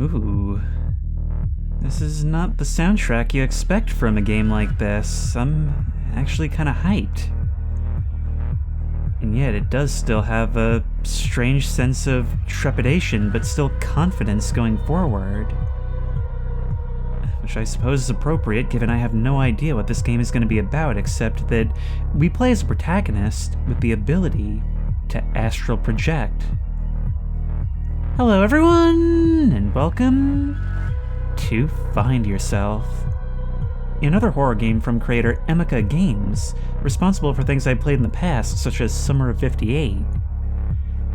Ooh. This is not the soundtrack you expect from a game like this. I'm actually kinda hyped. And yet it does still have a strange sense of trepidation, but still confidence going forward. Which I suppose is appropriate, given I have no idea what this game is going to be about, except that we play as a protagonist with the ability to astral project. Hello everyone, and welcome to Find Yourself, another horror game from creator Emika Games, responsible for things I played in the past, such as Summer of '58.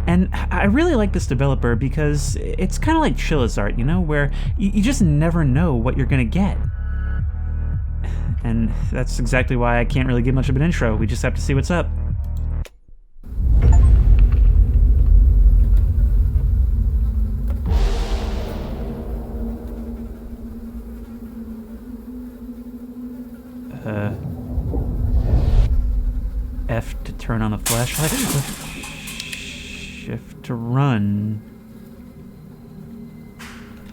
And I really like this developer because it's kind of like Chillizart, you know, where you just never know what you're gonna get. And that's exactly why I can't really give much of an intro, we just have to see what's up. F to turn on the flashlight. Shift to run.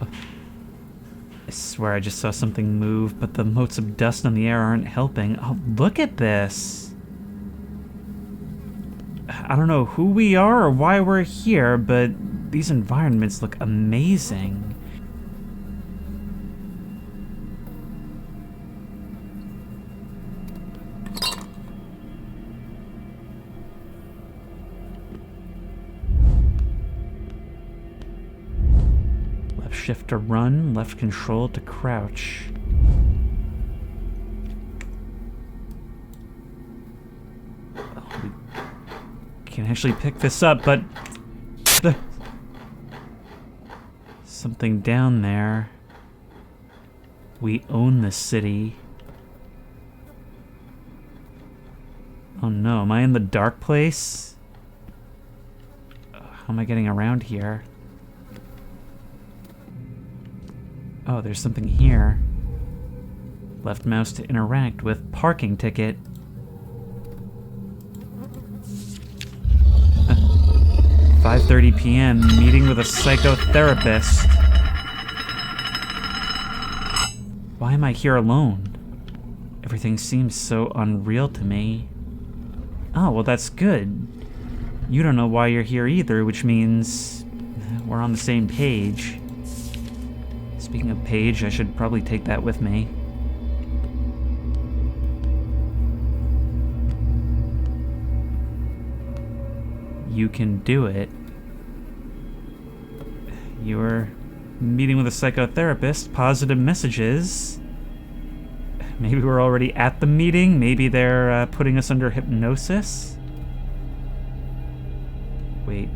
Oh. I swear I just saw something move, but the motes of dust on the air aren't helping. Oh, look at this. I don't know who we are or why we're here, but these environments look amazing. Shift to run, left control to crouch. Oh, we can actually pick this up, but something down there. We own this city. Oh no, am I in the dark place? How am I getting around here? Oh, there's something here. Left mouse to interact with parking ticket. 5:30 p.m. meeting with a psychotherapist. Why am I here alone? Everything seems so unreal to me. Oh, well that's good. You don't know why you're here either, which means we're on the same page. Speaking of page, I should probably take that with me. You can do it. You're meeting with a psychotherapist, positive messages. Maybe we're already at the meeting, maybe they're putting us under hypnosis? Wait.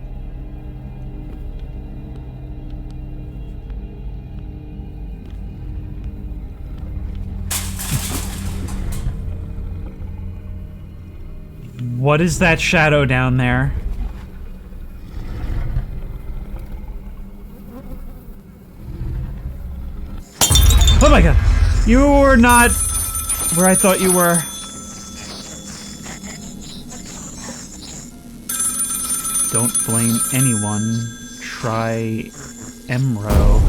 What is that shadow down there? Oh my god! You were not where I thought you were. Don't blame anyone. Try Emro.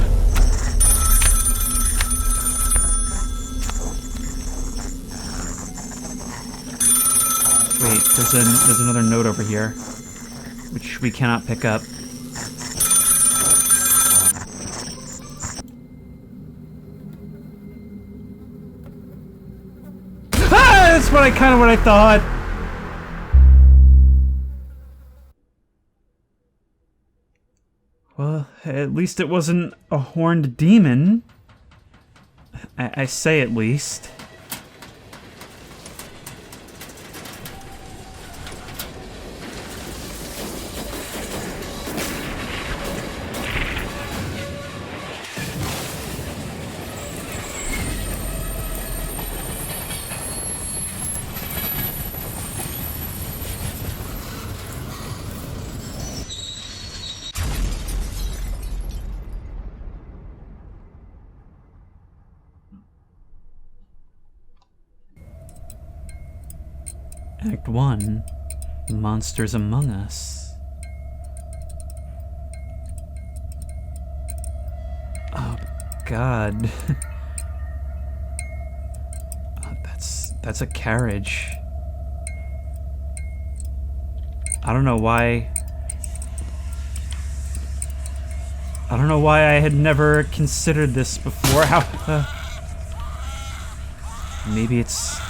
Wait, there's another note over here, which we cannot pick up. Ah, that's what I thought. Well, at least it wasn't a horned demon. I say at least. Act 1, Monsters Among Us. Oh, God. That's a carriage. I don't know why I had never considered this before. Maybe it's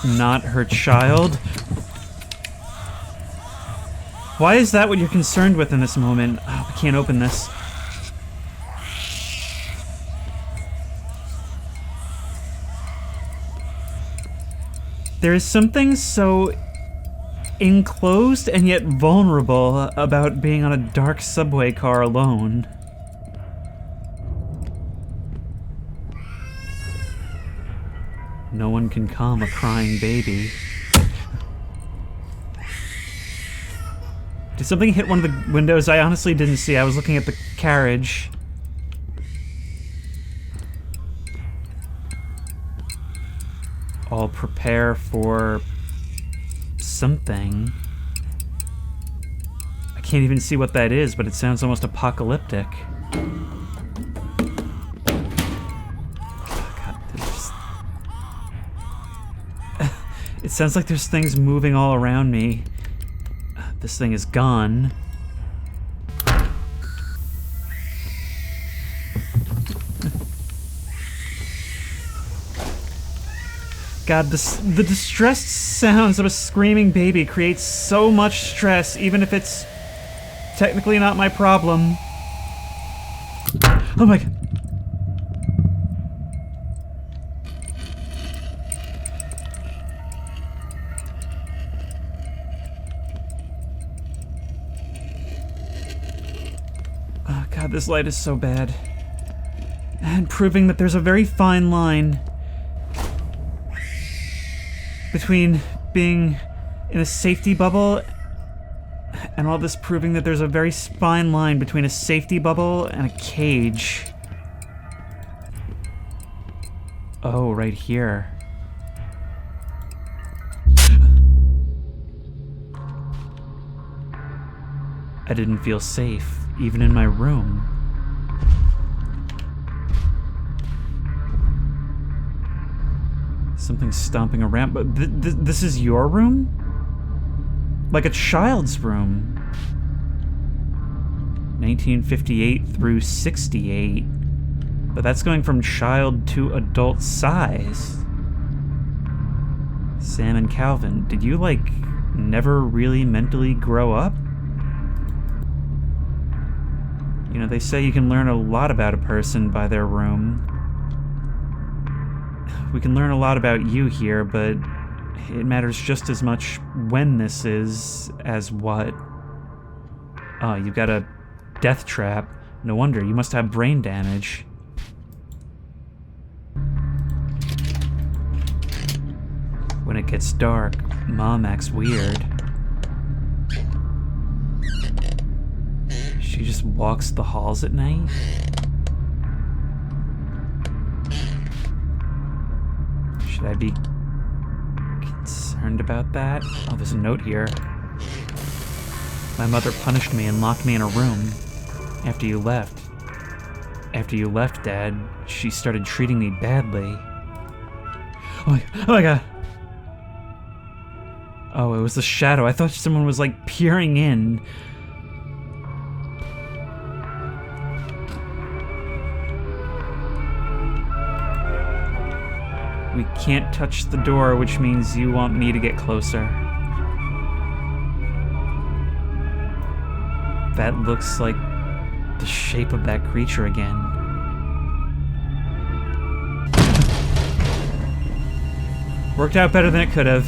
not her child? Why is that what you're concerned with in this moment? Oh, we can't open this. There is something so enclosed and yet vulnerable about being on a dark subway car alone. No one can calm a crying baby. Did something hit one of the windows? I honestly didn't see. I was looking at the carriage. I'll prepare for something. I can't even see what that is, but it sounds almost apocalyptic. It sounds like there's things moving all around me. This thing is gone. God, the distressed sounds of a screaming baby creates so much stress, even if it's technically not my problem. Oh my God. Oh God, this light is so bad. And proving that there's a very fine line between being in a safety bubble and all this, proving that there's a very fine line between a safety bubble and a cage. Oh, right here. I didn't feel safe, even in my room. Something's stomping around, but this is your room? Like a child's room. 1958 through 68. But that's going from child to adult size. Sam and Calvin, did you, like, never really mentally grow up? You know, they say you can learn a lot about a person by their room. We can learn a lot about you here, but it matters just as much when this is as what. Oh, you've got a death trap. No wonder, you must have brain damage. When it gets dark, Mom acts weird. She just walks the halls at night? Should I be concerned about that? Oh, there's a note here. My mother punished me and locked me in a room after you left. After you left, Dad, she started treating me badly. Oh my God. Oh, it was the shadow. I thought someone was, like, peering in. We can't touch the door, which means you want me to get closer. That looks like the shape of that creature again. Worked out better than it could have.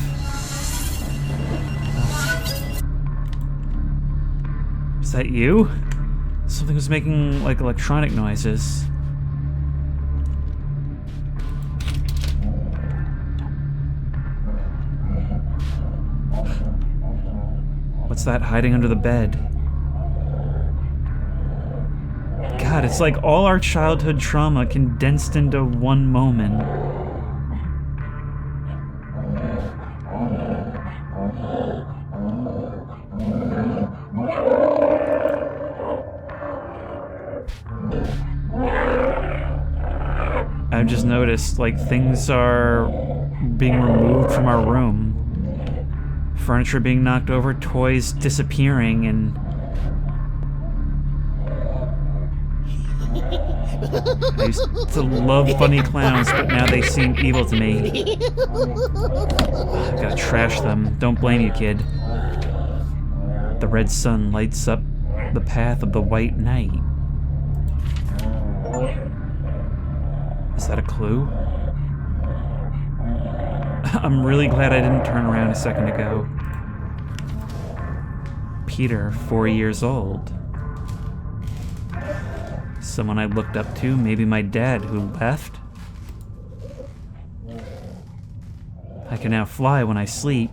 Is that you? Something was making, like, electronic noises. What's that hiding under the bed? God, it's like all our childhood trauma condensed into one moment. I've just noticed, like, things are being removed from our room. Furniture being knocked over, toys disappearing, and... I used to love funny clowns, but now they seem evil to me. I gotta trash them. Don't blame you, kid. The red sun lights up the path of the white knight. Is that a clue? I'm really glad I didn't turn around a second ago. Peter, 4 years old. Someone I looked up to, maybe my dad who left. I can now fly when I sleep.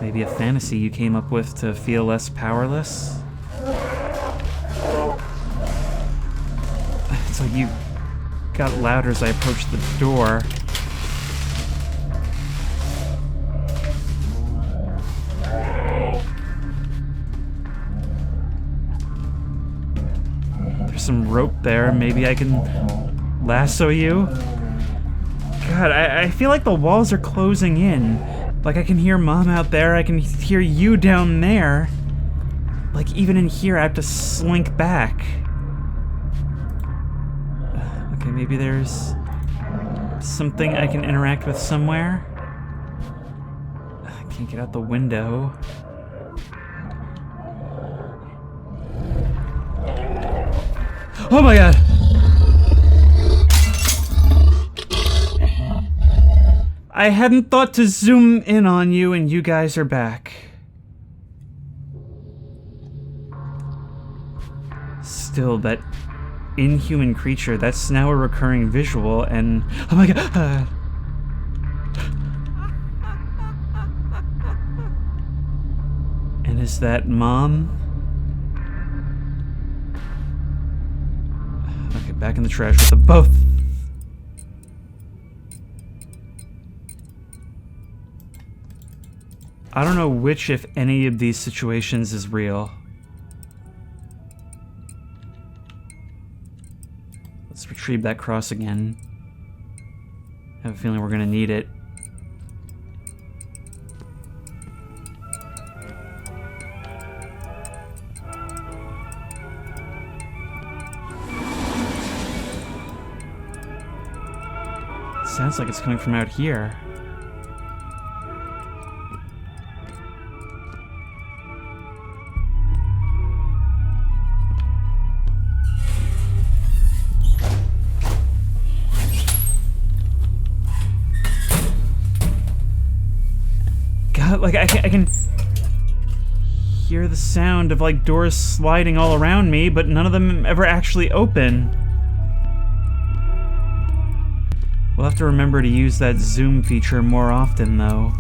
Maybe a fantasy you came up with to feel less powerless? It's like you got louder as I approached the door. There's some rope there. Maybe I can lasso you? God, I feel like the walls are closing in. Like I can hear Mom out there, I can hear you down there. Like even in here I have to slink back. Okay, maybe there's something I can interact with somewhere. I can't get out the window. Oh my god! I hadn't thought to zoom in on you, and you guys are back. Still, that inhuman creature, that's now a recurring visual, and... Oh my god! And is that Mom? Okay, back in the trash with them both. I don't know which, if any, of these situations is real. Let's retrieve that cross again. I have a feeling we're gonna need it. Sounds like it's coming from out here. Like, I can hear the sound of, like, doors sliding all around me, but none of them ever actually open. We'll have to remember to use that zoom feature more often, though.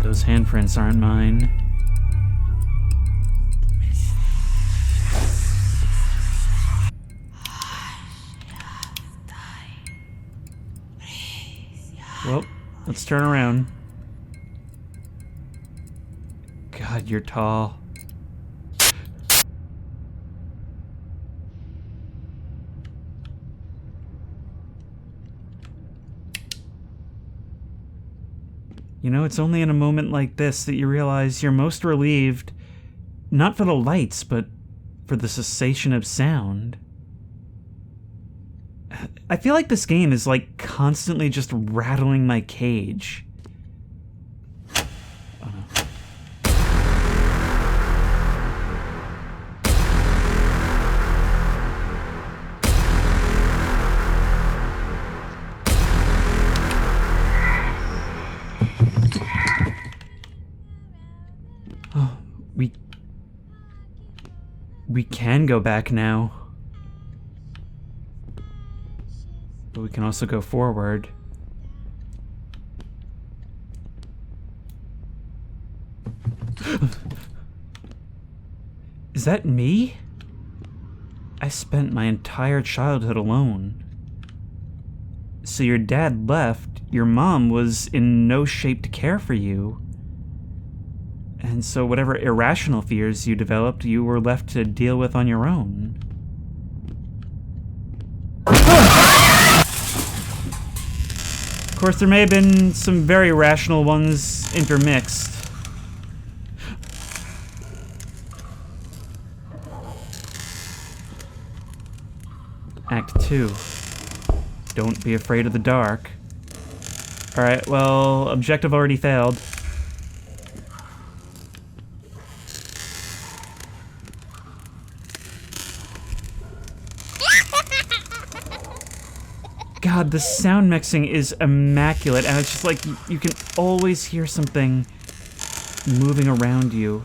Those handprints aren't mine. Well, let's turn around. God, you're tall. You know, it's only in a moment like this that you realize you're most relieved, not for the lights, but for the cessation of sound. I feel like this game is like constantly just rattling my cage. Oh no. Oh, we can go back now. But we can also go forward. Is that me? I spent my entire childhood alone. So your dad left, your mom was in no shape to care for you. And so whatever irrational fears you developed, you were left to deal with on your own. Of course, there may have been some very rational ones intermixed. Act 2. Don't be afraid of the dark. Alright, well, objective already failed. God, the sound mixing is immaculate, and it's just like you can always hear something moving around you.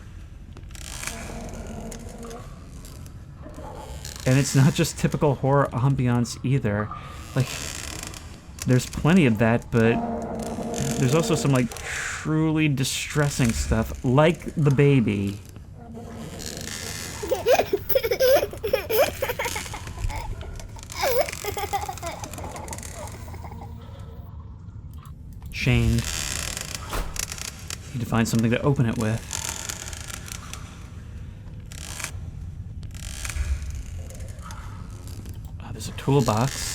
And it's not just typical horror ambiance either. Like, there's plenty of that, but there's also some, like, truly distressing stuff, like the baby. Chained. Need to find something to open it with. Oh, there's a toolbox.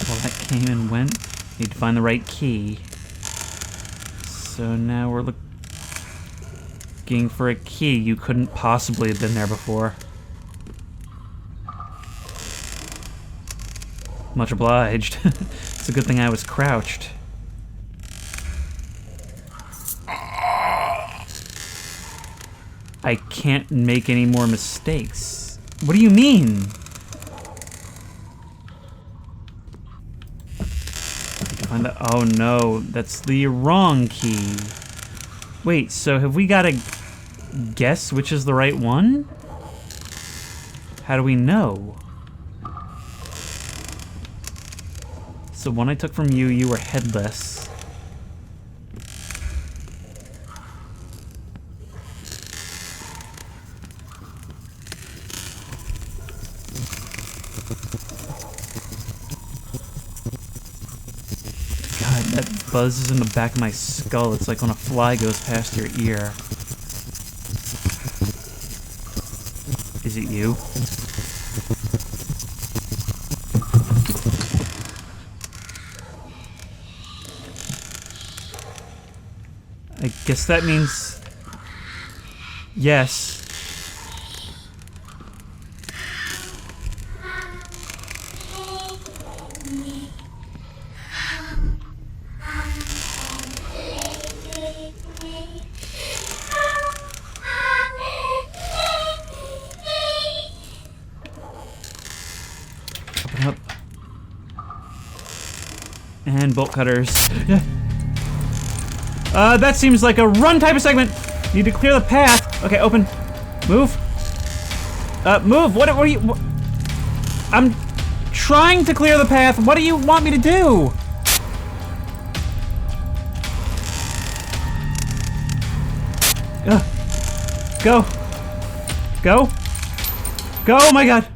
Well, that came and went. Need to find the right key. So now we're looking for a key. You couldn't possibly have been there before. Much obliged. It's a good thing I was crouched. I can't make any more mistakes. What do you mean? Find the, oh no, that's the wrong key. Wait, so have we got to guess which is the right one? How do we know? So one I took from you, you were headless. God, that buzzes in the back of my skull. It's like when a fly goes past your ear. Is it you? I guess that means yes. Open up. And bolt cutters. Yeah. That seems like a run type of segment. Need to clear the path. Okay, open. Move. Move. What are you? I'm trying to clear the path. What do you want me to do? Go. Go. Go. Oh my God.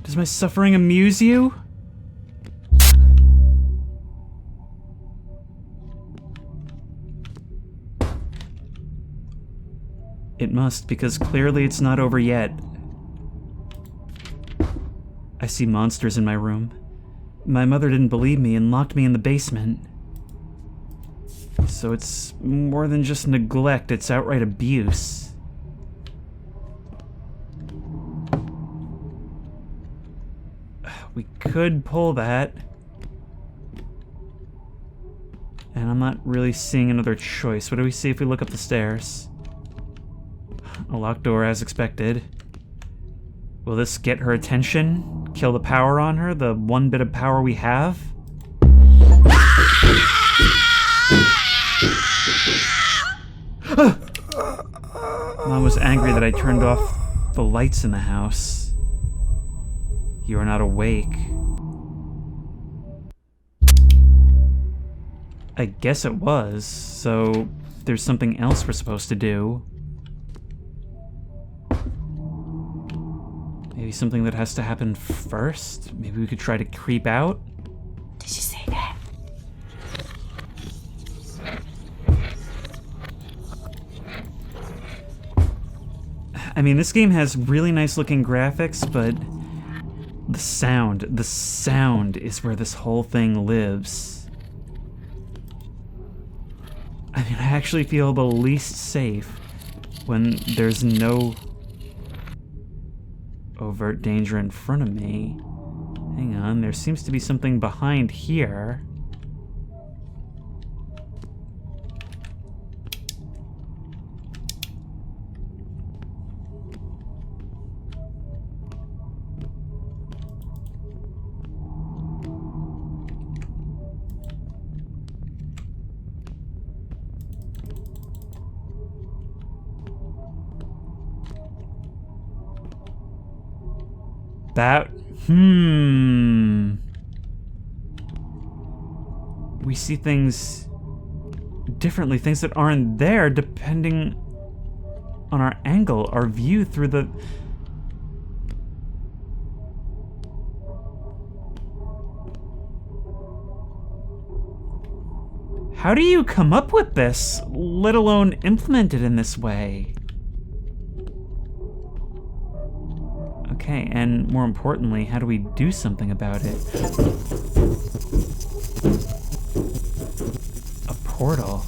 Does my suffering amuse you? It must, because clearly it's not over yet. I see monsters in my room. My mother didn't believe me and locked me in the basement. So it's more than just neglect, it's outright abuse. We could pull that. And I'm not really seeing another choice. What do we see if we look up the stairs? A locked door as expected. Will this get her attention? Kill the power on her? The one bit of power we have? Mom was angry that I turned off the lights in the house. You are not awake. I guess it was, so if there's something else we're supposed to do. Maybe something that has to happen first? Maybe we could try to creep out? Did you say that? I mean, this game has really nice looking graphics, but the sound is where this whole thing lives. I mean, I actually feel the least safe when there's no overt danger in front of me. Hang on, there seems to be something behind here. That, we see things differently, things that aren't there depending on our angle, our view through the... How do you come up with this, let alone implement it in this way? Okay, and more importantly, how do we do something about it? A portal.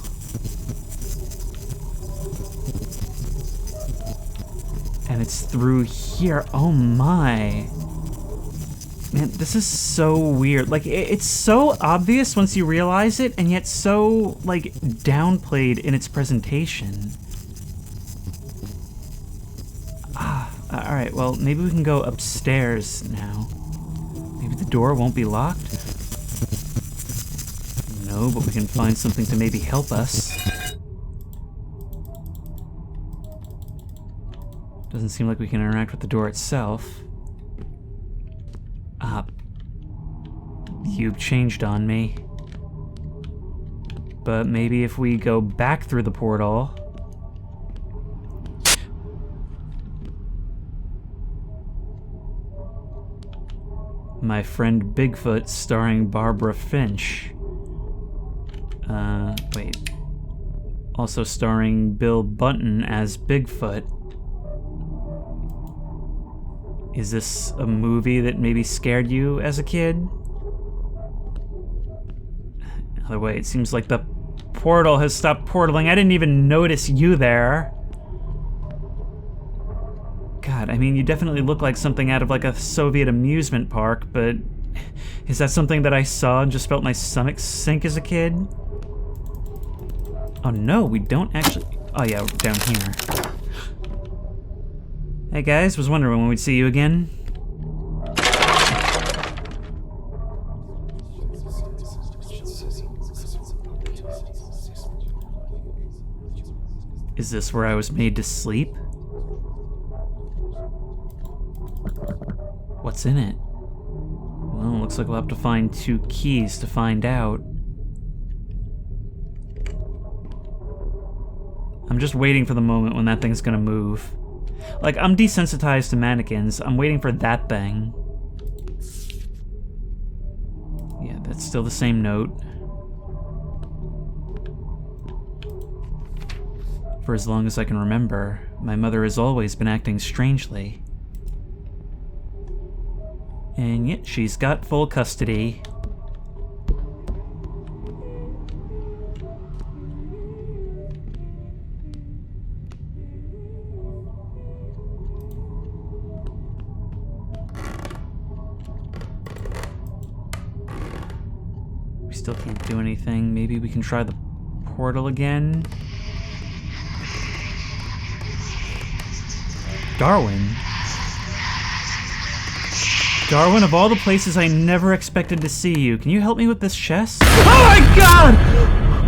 And it's through here. Oh my. Man, this is so weird. Like, it's so obvious once you realize it, and yet so, like, downplayed in its presentation. Alright, well, maybe we can go upstairs now. Maybe the door won't be locked? No, but we can find something to maybe help us. Doesn't seem like we can interact with the door itself. You've changed on me. But maybe if we go back through the portal... My Friend Bigfoot, starring Barbara Finch. Wait. Also starring Bill Bunton as Bigfoot. Is this a movie that maybe scared you as a kid? Either way, it seems like the portal has stopped portaling. I didn't even notice you there. God, I mean, you definitely look like something out of like a Soviet amusement park, but is that something that I saw and just felt my stomach sink as a kid? Oh no, we don't actually... Oh yeah, down here. Hey guys, was wondering when we'd see you again. Is this where I was made to sleep? What's in it? Well, looks like we'll have to find 2 keys to find out. I'm just waiting for the moment when that thing's gonna move. Like, I'm desensitized to mannequins. I'm waiting for that thing. Yeah, that's still the same note. For as long as I can remember, my mother has always been acting strangely. And yet she's got full custody. We still can't do anything. Maybe we can try the portal again. Darwin? Darwin, of all the places I never expected to see you, can you help me with this chest? Oh my god!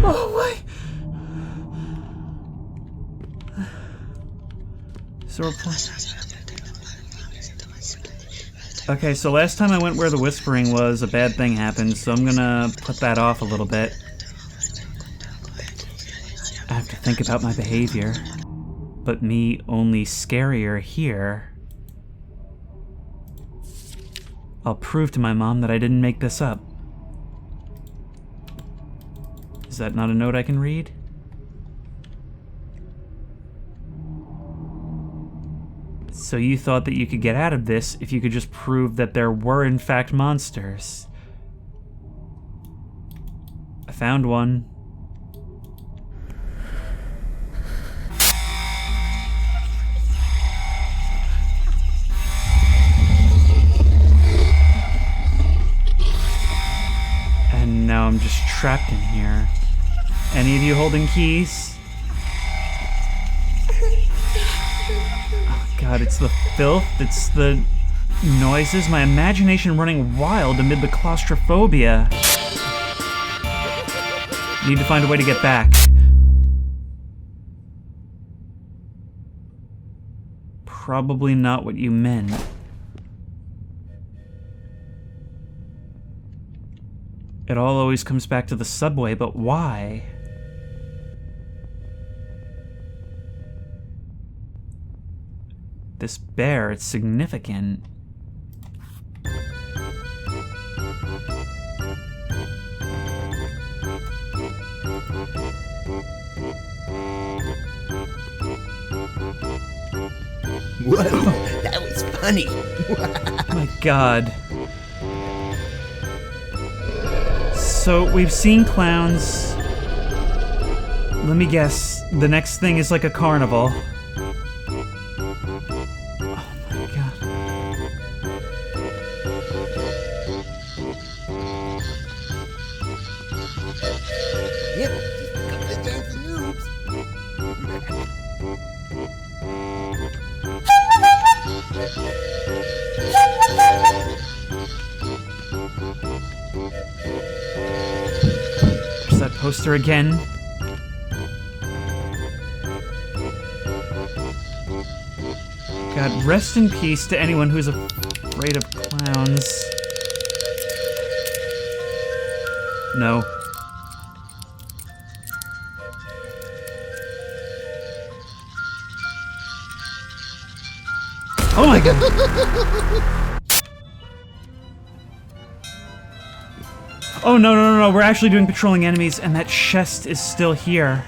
Oh my... So we're playing... Okay, so last time I went where the whispering was, a bad thing happened, so I'm gonna put that off a little bit. I have to think about my behavior. But me only scarier here. I'll prove to my mom that I didn't make this up. Is that not a note I can read? So you thought that you could get out of this if you could just prove that there were in fact monsters. I found one. And now I'm just trapped in here. Any of you holding keys? God, it's the filth, it's the noises, my imagination running wild amid the claustrophobia. Need to find a way to get back. Probably not what you meant. It all always comes back to the subway, but why? This bear, it's significant. Whoa, that was funny. My God. So, we've seen clowns. Let me guess, the next thing is like a carnival. Yep, just a couple of dancing noobs. There's that poster again. God, rest in peace to anyone who's afraid of clowns. No. Oh my God! Oh no, we're actually doing patrolling enemies and that chest is still here.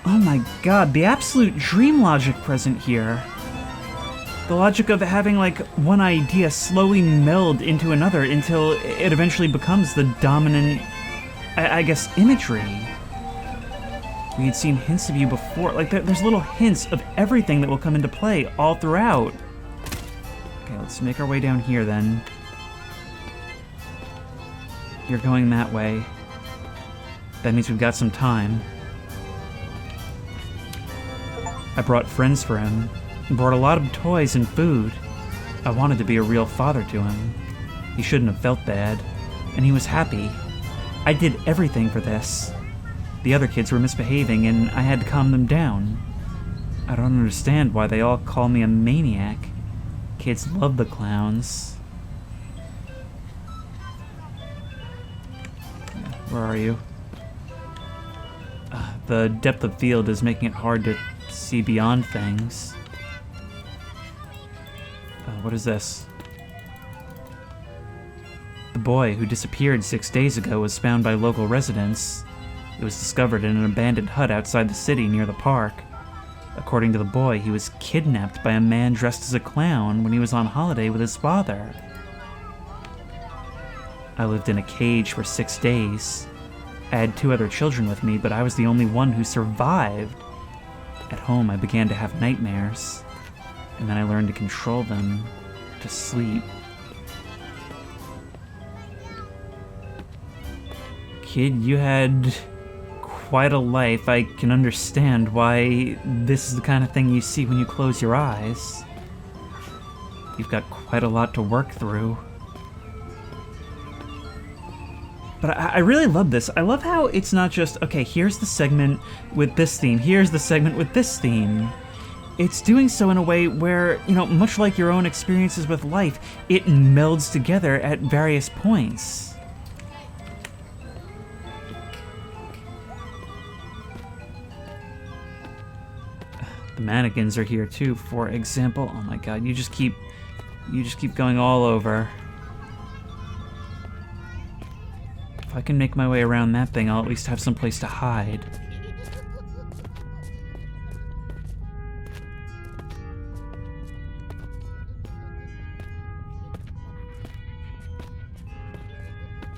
Oh my God, the absolute dream logic present here. The logic of having like one idea slowly meld into another until it eventually becomes the dominant, I guess, imagery. We had seen hints of you before, like there's little hints of everything that will come into play all throughout. Okay, let's make our way down here then. You're going that way. That means we've got some time. I brought friends for him, and brought a lot of toys and food. I wanted to be a real father to him. He shouldn't have felt bad, and he was happy. I did everything for this. The other kids were misbehaving, and I had to calm them down. I don't understand why they all call me a maniac. Kids love the clowns. Where are you? The depth of field is making it hard to see beyond things. What is this? The boy who disappeared 6 days ago was found by local residents. It was discovered in an abandoned hut outside the city near the park. According to the boy, he was kidnapped by a man dressed as a clown when he was on holiday with his father. I lived in a cage for 6 days. I had 2 other children with me, but I was the only one who survived. At home, I began to have nightmares, and then I learned to control them to sleep. Kid, you had quite a life. I can understand why this is the kind of thing you see when you close your eyes. You've got quite a lot to work through. But I really love this. I love how it's not just, okay, here's the segment with this theme, here's the segment with this theme. It's doing so in a way where, you know, much like your own experiences with life, it melds together at various points. The mannequins are here too, for example. Oh my god, you just keep going all over. If I can make my way around that thing, I'll at least have some place to hide.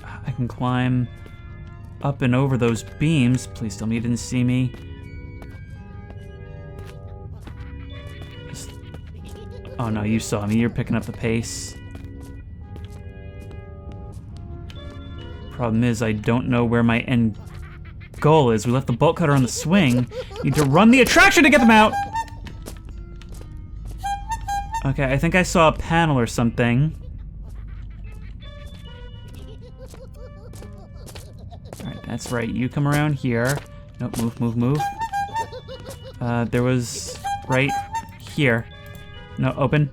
I can climb up and over those beams. Please tell me you didn't see me. Oh no, you saw me. You're picking up the pace. Problem is, I don't know where my end goal is. We left the bolt cutter on the swing. Need to run the attraction to get them out! Okay, I think I saw a panel or something. Alright, that's right. You come around here. Nope, move, move, move. There was... right here. No, open.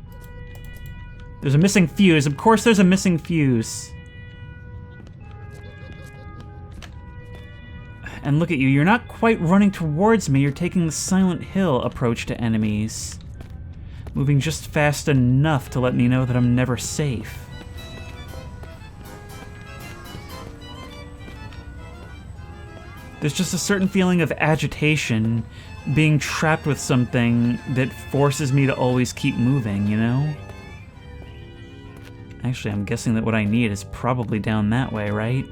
There's a missing fuse. Of course there's a missing fuse. And look at you, you're not quite running towards me, you're taking the Silent Hill approach to enemies. Moving just fast enough to let me know that I'm never safe. There's just a certain feeling of agitation, being trapped with something that forces me to always keep moving, you know? Actually, I'm guessing that what I need is probably down that way, right?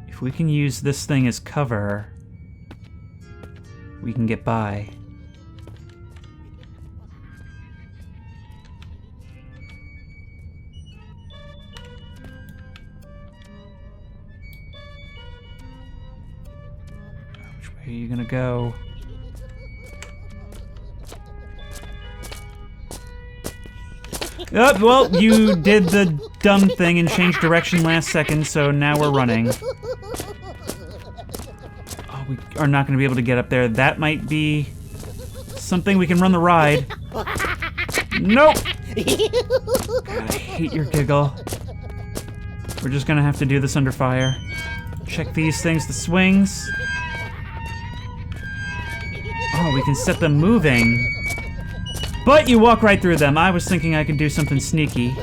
If we can use this thing as cover, we can get by. Which way are you gonna go? Oh, well, you did the dumb thing and changed direction last second, so now we're running. Oh, we are not going to be able to get up there. That might be something we can run the ride. Nope! God, I hate your giggle. We're just going to have to do this under fire. Check these things, the swings. Oh, we can set them moving. But you walk right through them. I was thinking I could do something sneaky.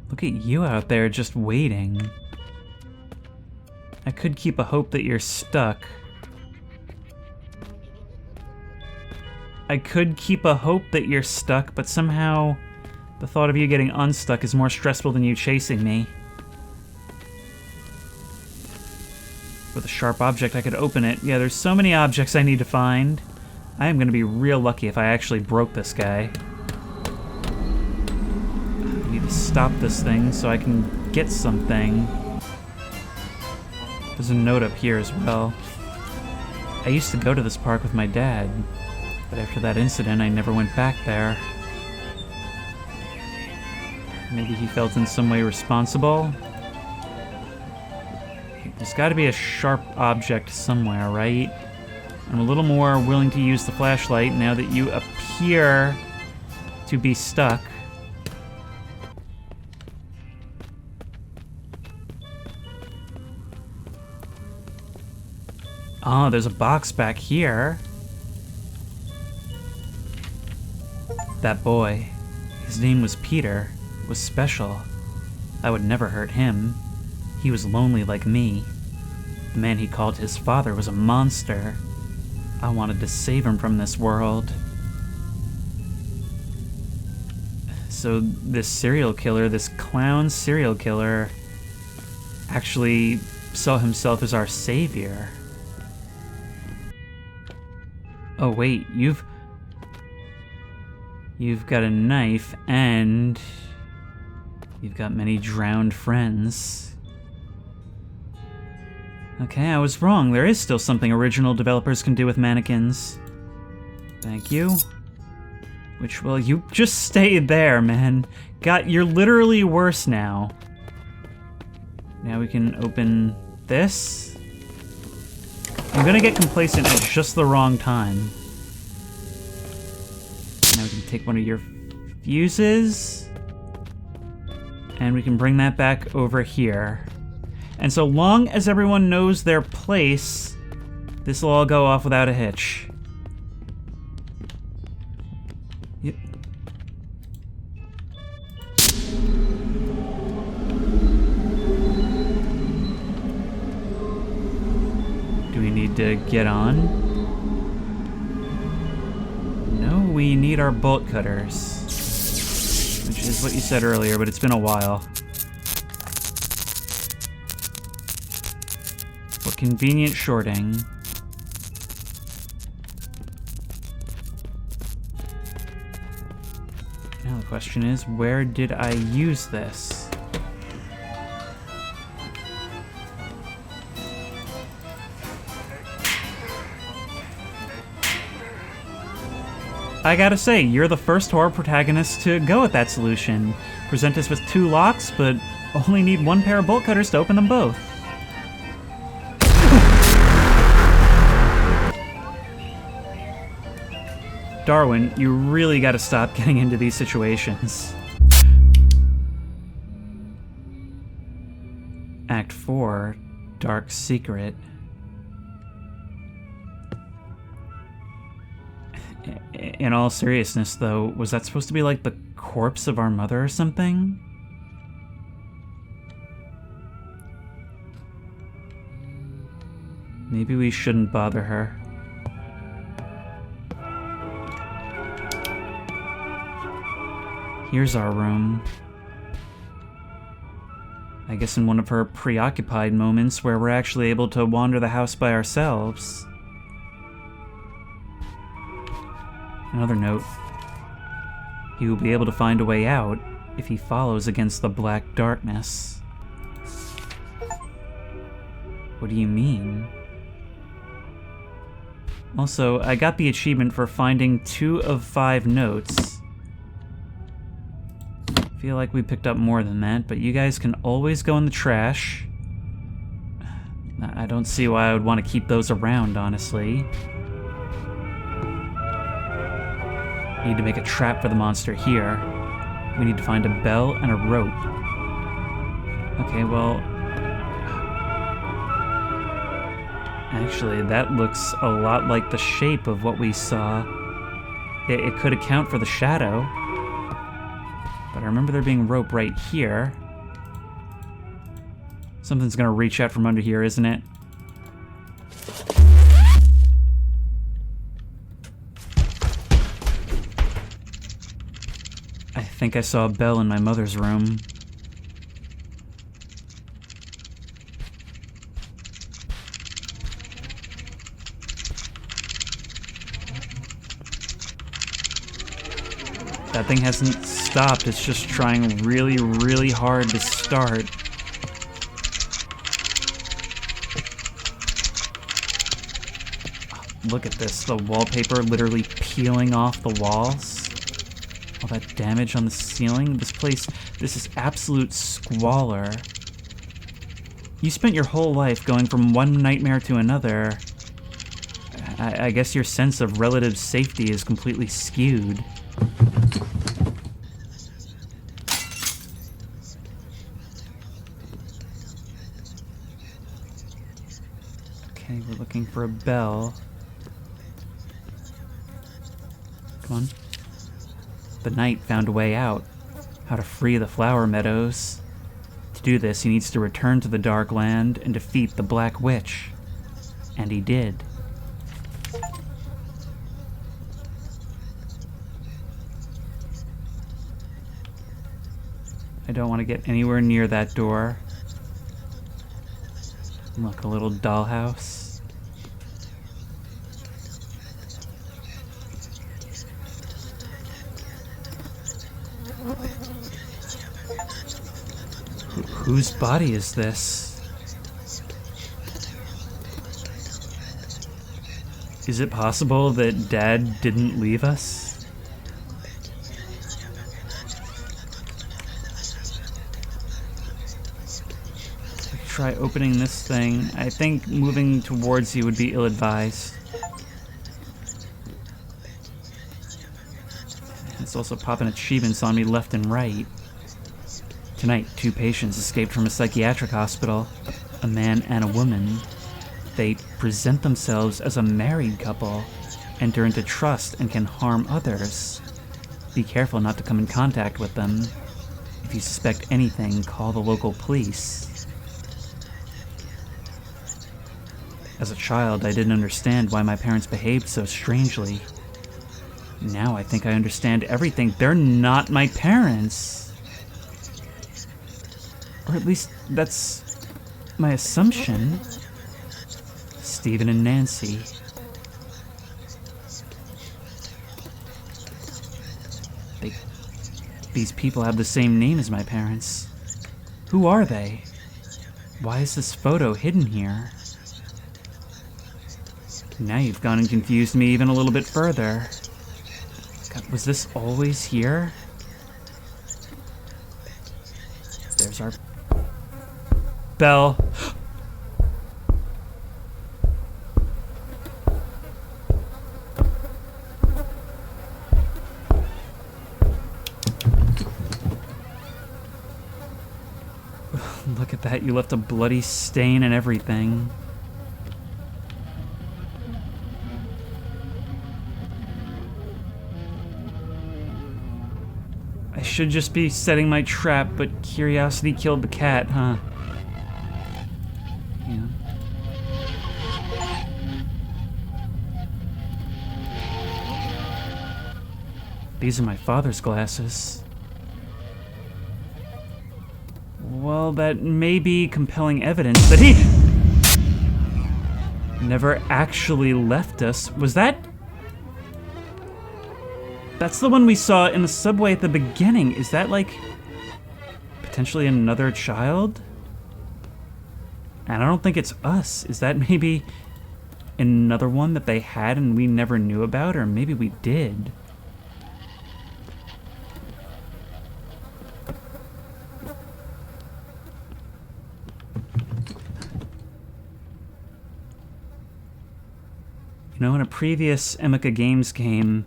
Look at you out there just waiting. I could keep a hope that you're stuck. I could keep a hope that you're stuck, but somehow the thought of you getting unstuck is more stressful than you chasing me. With a sharp object, I could open it. Yeah, there's so many objects I need to find. I am going to be real lucky if I actually broke this guy. I need to stop this thing so I can get something. There's a note up here as well. I used to go to this park with my dad, but after that incident, I never went back there. Maybe he felt in some way responsible? There's got to be a sharp object somewhere, right? I'm a little more willing to use the flashlight now that you appear to be stuck. Oh, there's a box back here. That boy, his name was Peter, was special. I would never hurt him. He was lonely like me. The man he called his father was a monster. I wanted to save him from this world. So this serial killer, this clown serial killer, actually saw himself as our savior. Oh wait, you've got a knife and you've got many drowned friends. Okay, I was wrong. There is still something original developers can do with mannequins. Thank you. Which, well, you just stay there, man. You're literally worse now. Now we can open this. I'm gonna get complacent at just the wrong time. Now we can take one of your fuses. And we can bring that back over here. And so long as everyone knows their place, this will all go off without a hitch. Yep. Do we need to get on? No, we need our bolt cutters. Which is what you said earlier, but it's been a while. For convenient shorting. Now the question is, where did I use this? I gotta say, you're the first horror protagonist to go with that solution. Present us with 2 locks, but only need 1 pair of bolt cutters to open them both. Darwin, you really gotta stop getting into these situations. Act 4, Dark Secret. In all seriousness, though, was that supposed to be like the corpse of our mother or something? Maybe we shouldn't bother her. Here's our room. I guess in one of her preoccupied moments where we're actually able to wander the house by ourselves. Another note. He will be able to find a way out if he follows against the black darkness. What do you mean? Also, I got the achievement for finding 2 of 5 notes. I feel like we picked up more than that, but you guys can always go in the trash. I don't see why I would want to keep those around, honestly. We need to make a trap for the monster here. We need to find a bell and a rope. Okay, well... Actually, that looks a lot like the shape of what we saw. It could account for the shadow. But I remember there being rope right here. Something's gonna reach out from under here, isn't it? I think I saw a bell in my mother's room. That thing hasn't stopped, it's just trying really, really hard to start. Look at this, the wallpaper literally peeling off the walls. All that damage on the ceiling. This is absolute squalor. You spent your whole life going from one nightmare to another. I guess your sense of relative safety is completely skewed. Okay, we're looking for a bell. Come on. The knight found a way out. How to free the flower meadows. To do this, he needs to return to the Dark Land and defeat the Black Witch. And he did. I don't want to get anywhere near that door. Look, a little dollhouse. Whose body is this? Is it possible that Dad didn't leave us? Try opening this thing. I think moving towards you would be ill-advised. It's also popping achievements on me left and right. Tonight, 2 patients escaped from a psychiatric hospital, a man and a woman. They present themselves as a married couple, enter into trust, and can harm others. Be careful not to come in contact with them. If you suspect anything, call the local police. As a child, I didn't understand why my parents behaved so strangely. Now I think I understand everything. They're not my parents. Or at least that's my assumption. Stephen and Nancy. These people have the same name as my parents. Who are they? Why is this photo hidden here? Now you've gone and confused me even a little bit further. God, was this always here? There's our bell. Look at that, you left a bloody stain and everything. I should just be setting my trap, but curiosity killed the cat, huh? Yeah. These are my father's glasses. Well, that may be compelling evidence that he never actually left us. Was that? That's the one we saw in the subway at the beginning. Is that like potentially another child? And I don't think it's us. Is that maybe another one that they had and we never knew about? Or maybe we did. You know, in a previous Emika Games game,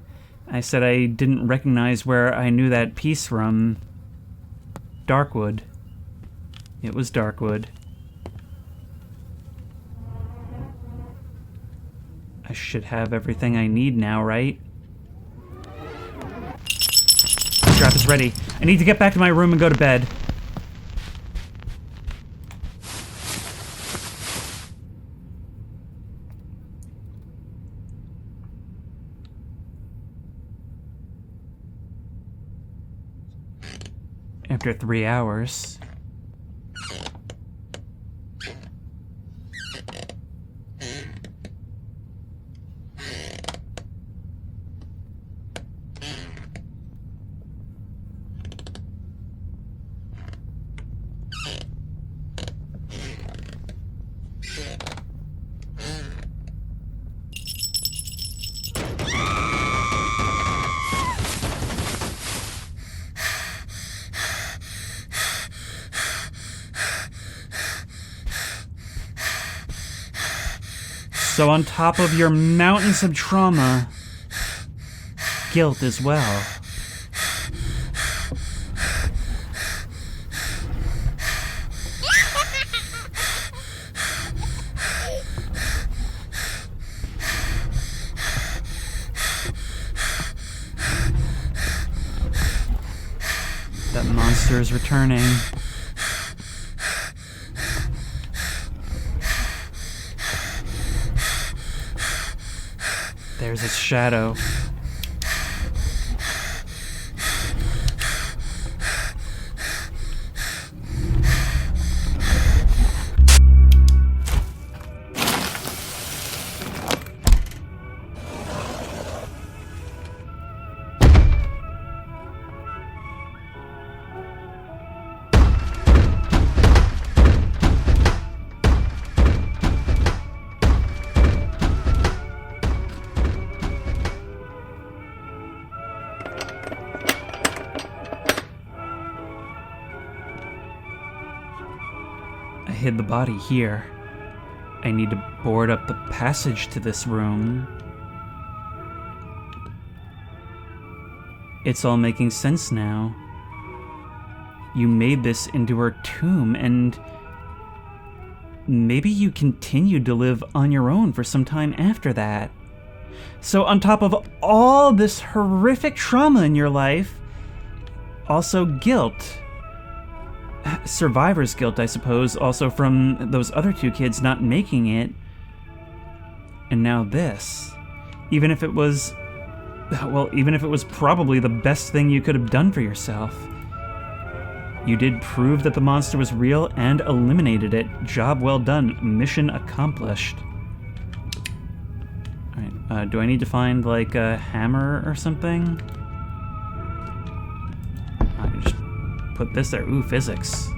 I said I didn't recognize where I knew that piece from. Darkwood. It was Darkwood. I should have everything I need now, right? The trap is ready. I need to get back to my room and go to bed. After 3 hours. So on top of your mountains of trauma, guilt as well. That monster is returning. There's its shadow. I hid the body here. I need to board up the passage to this room. It's all making sense now. You made this into her tomb, and maybe you continued to live on your own for some time after that. So on top of all this horrific trauma in your life, also guilt. Survivor's guilt, I suppose, also from those other two kids not making it. And now this. Even if it was probably the best thing you could have done for yourself. You did prove that the monster was real and eliminated it. Job well done. Mission accomplished. Alright, do I need to find, like, a hammer or something? I can just put this there. Ooh, physics.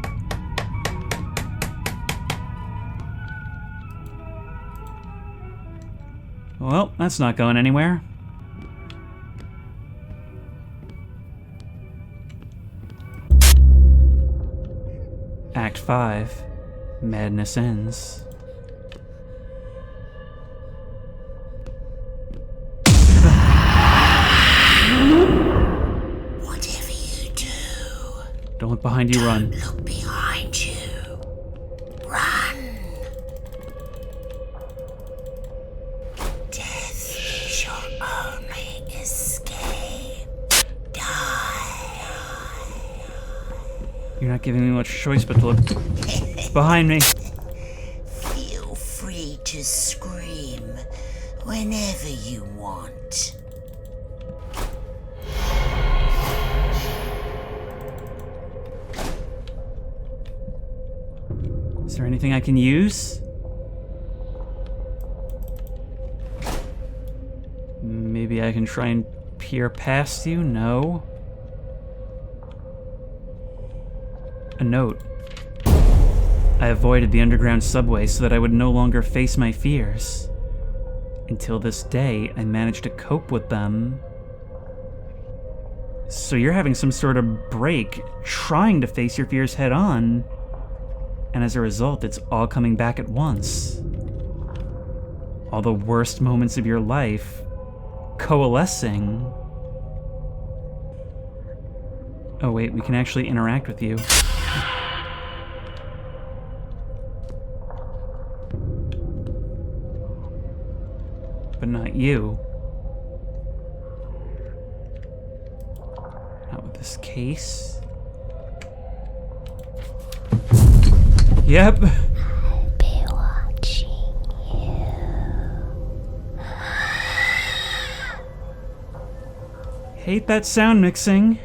Well, that's not going anywhere. Act 5. Madness ends. Whatever you do, Don't look behind you, run. look behind you. Run. Death is your only escape. Die. You're not giving me much choice but to look. It's behind me. Feel free to scream whenever you want. Is there anything I can use? Maybe I can try and peer past you? No. A note. I avoided the underground subway so that I would no longer face my fears. Until this day, I managed to cope with them. So you're having some sort of break, trying to face your fears head on. And as a result, it's all coming back at once. All the worst moments of your life coalescing. Oh wait, we can actually interact with you. But not you. Not with this case. Yep. I'll be watching you. Hate that sound mixing.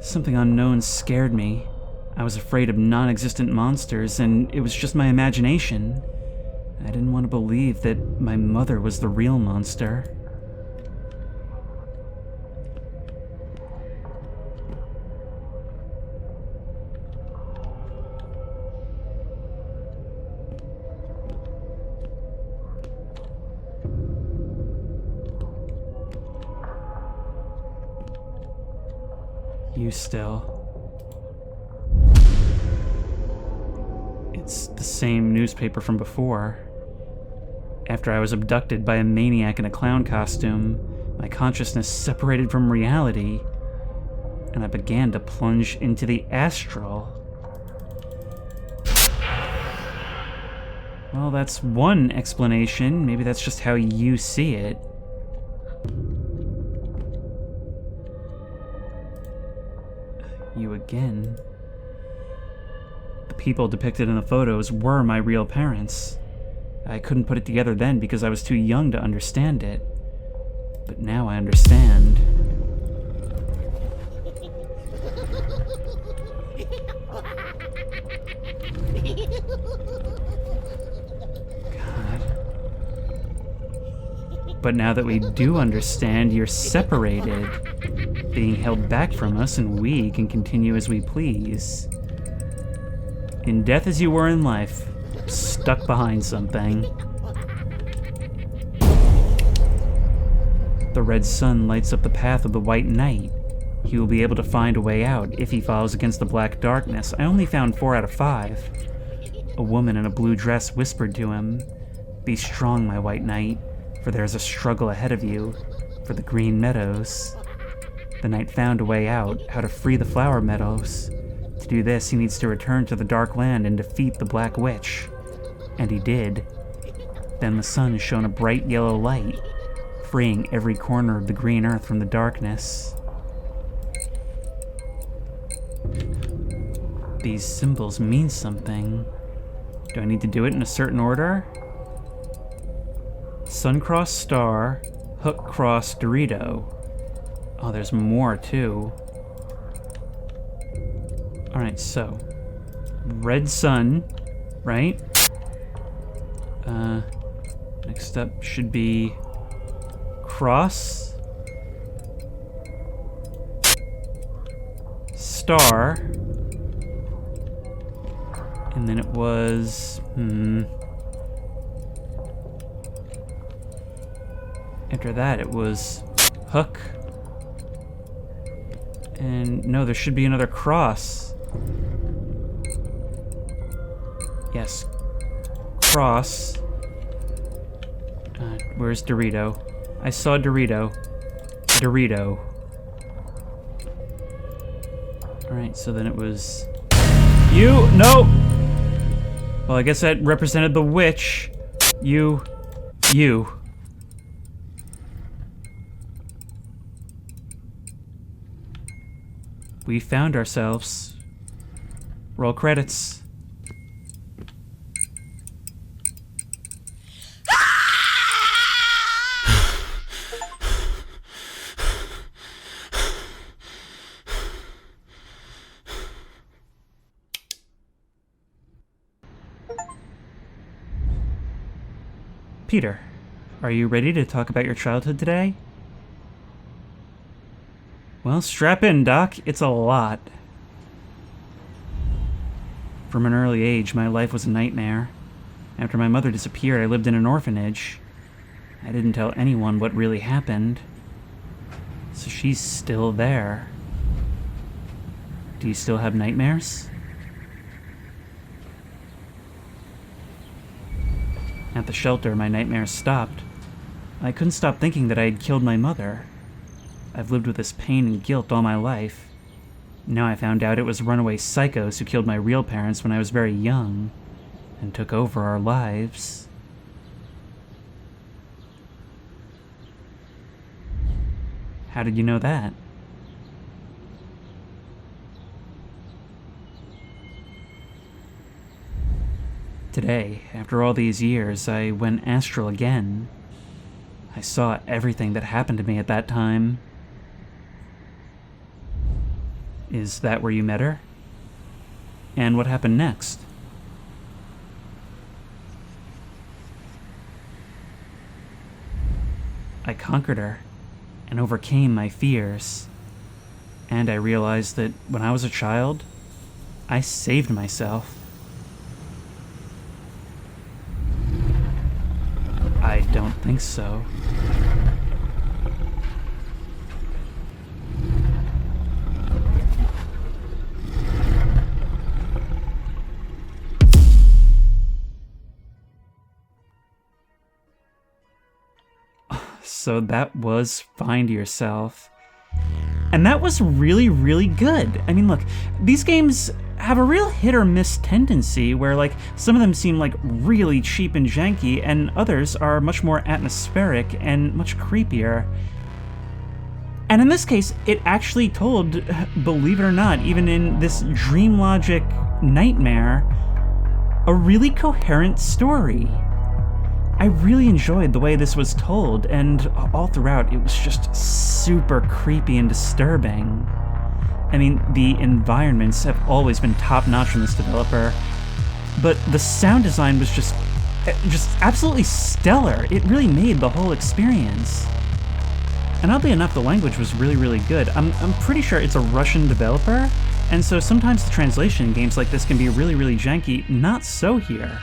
Something unknown scared me. I was afraid of non-existent monsters, and it was just my imagination. I didn't want to believe that my mother was the real monster. You still. It's the same newspaper from before. After I was abducted by a maniac in a clown costume, my consciousness separated from reality, and I began to plunge into the astral. Well, that's one explanation. Maybe that's just how you see it. You again. The people depicted in the photos were my real parents. I couldn't put it together then because I was too young to understand it. But now I understand. God. But now that we do understand, you're separated, being held back from us, and we can continue as we please. In death as you were in life, stuck behind something. The red sun lights up the path of the white knight. He will be able to find a way out if he follows against the black darkness. I only found 4 out of 5. a woman in a blue dress whispered to him, "Be strong, my white knight, for there is a struggle ahead of you, for the green meadows." The knight found a way out, how to free the flower meadows. To do this, he needs to return to the Dark Land and defeat the Black Witch. And he did. Then the sun shone a bright yellow light, freeing every corner of the green earth from the darkness. These symbols mean something. Do I need to do it in a certain order? Sun cross star, hook cross Dorito. Oh, there's more too. Alright, so red sun, right? Next up should be cross, star, and then it was, after that it was hook, and no, there should be another cross. Yes, cross. Where's Dorito? I saw Dorito. Dorito. Alright, so then it was... You! No! Well, I guess that represented the witch. You. We found ourselves. Roll credits. Peter, are you ready to talk about your childhood today? Well, strap in, Doc. It's a lot. From an early age, my life was a nightmare. After my mother disappeared, I lived in an orphanage. I didn't tell anyone what really happened. So she's still there. Do you still have nightmares? At the shelter, my nightmares stopped. I couldn't stop thinking that I had killed my mother. I've lived with this pain and guilt all my life. Now I found out it was runaway psychos who killed my real parents when I was very young, and took over our lives. How did you know that? Today, after all these years, I went astral again. I saw everything that happened to me at that time. Is that where you met her? And what happened next? I conquered her and overcame my fears. And I realized that when I was a child, I saved myself. I don't think so. So that was Find Yourself. And that was really, really good. I mean, look, these games have a real hit or miss tendency where, like, some of them seem like really cheap and janky, and others are much more atmospheric and much creepier. And in this case, it actually told, believe it or not, even in this dream logic nightmare, a really coherent story. I really enjoyed the way this was told, and all throughout it was just super creepy and disturbing. I mean, the environments have always been top-notch from this developer, but the sound design was just absolutely stellar. It really made the whole experience. And oddly enough, the language was really, really good. I'm pretty sure it's a Russian developer, and so sometimes the translation in games like this can be really, really janky. Not so here.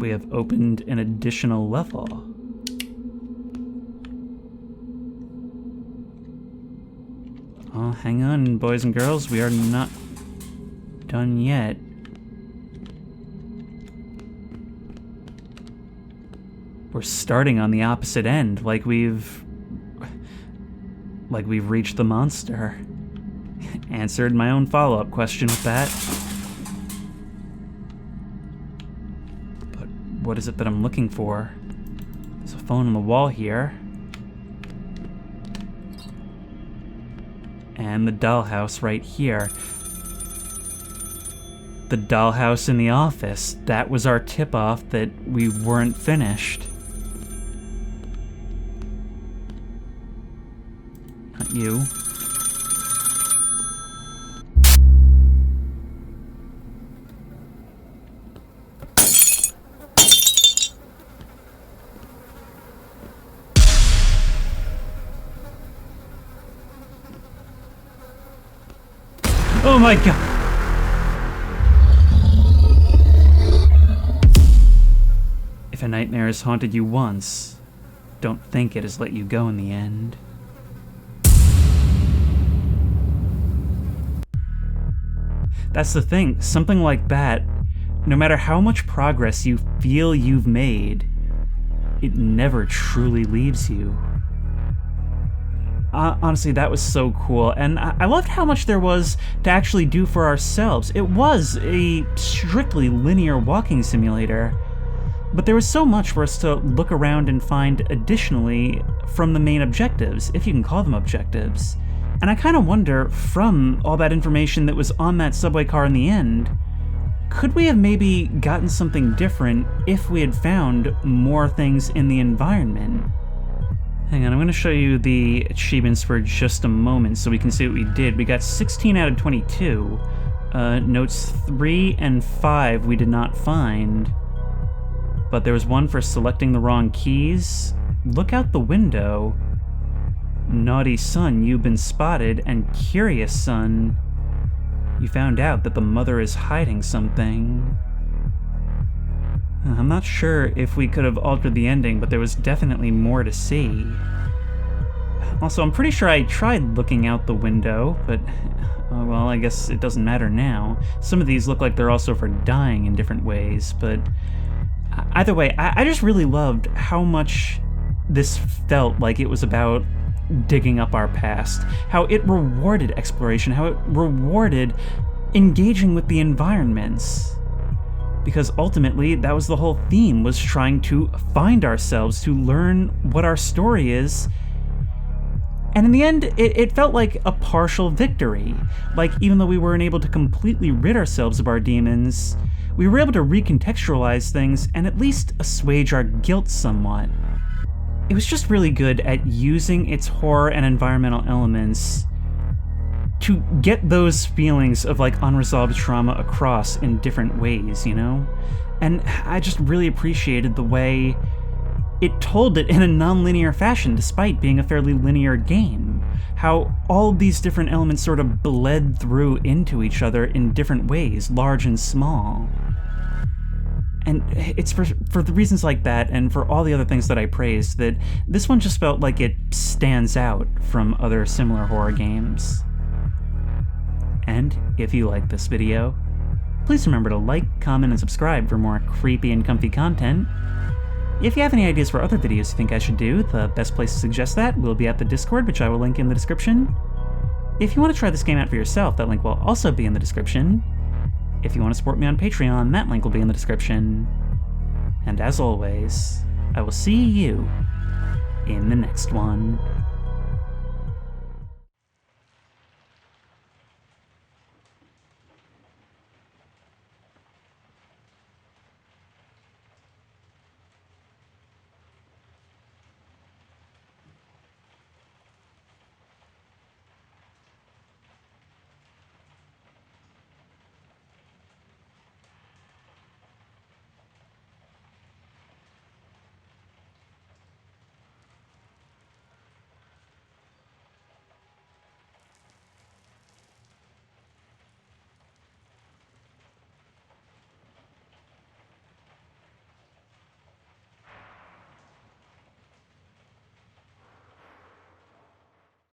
we have opened an additional level. Oh, hang on, boys and girls, we are not done yet. We're starting on the opposite end, like we've reached the monster. Answered my own follow-up question with that. But what is it that I'm looking for? There's a phone on the wall here. And the dollhouse right here. The dollhouse in the office. That was our tip-off that we weren't finished. Not you. Oh my god! If a nightmare has haunted you once, don't think it has let you go in the end. That's the thing, something like that, no matter how much progress you feel you've made, it never truly leaves you. Honestly, that was so cool, and I loved how much there was to actually do for ourselves. It was a strictly linear walking simulator, but there was so much for us to look around and find additionally from the main objectives, if you can call them objectives. And I kind of wonder, from all that information that was on that subway car in the end, could we have maybe gotten something different if we had found more things in the environment? Hang on, I'm going to show you the achievements for just a moment so we can see what we did. We got 16 out of 22. Notes 3 and 5 we did not find. But there was one for selecting the wrong keys. Look out the window. Naughty son, you've been spotted, and curious son, you found out that the mother is hiding something. I'm not sure if we could have altered the ending, but there was definitely more to see. Also, I'm pretty sure I tried looking out the window, but, well, I guess it doesn't matter now. Some of these look like they're also for dying in different ways, but either way, I just really loved how much this felt like it was about digging up our past, how it rewarded exploration, how it rewarded engaging with the environments. Because ultimately, that was the whole theme, was trying to find ourselves, to learn what our story is. And in the end, it felt like a partial victory. Like, even though we weren't able to completely rid ourselves of our demons, we were able to recontextualize things and at least assuage our guilt somewhat. It was just really good at using its horror and environmental elements to get those feelings of like unresolved trauma across in different ways, you know? And I just really appreciated the way it told it in a non-linear fashion despite being a fairly linear game. How all of these different elements sort of bled through into each other in different ways, large and small. And it's for the reasons like that, and for all the other things that I praised, that this one just felt like it stands out from other similar horror games. And if you like this video, please remember to like, comment, and subscribe for more creepy and comfy content. If you have any ideas for other videos you think I should do, the best place to suggest that will be at the Discord, which I will link in the description. If you want to try this game out for yourself, that link will also be in the description. If you want to support me on Patreon, that link will be in the description. And as always, I will see you in the next one.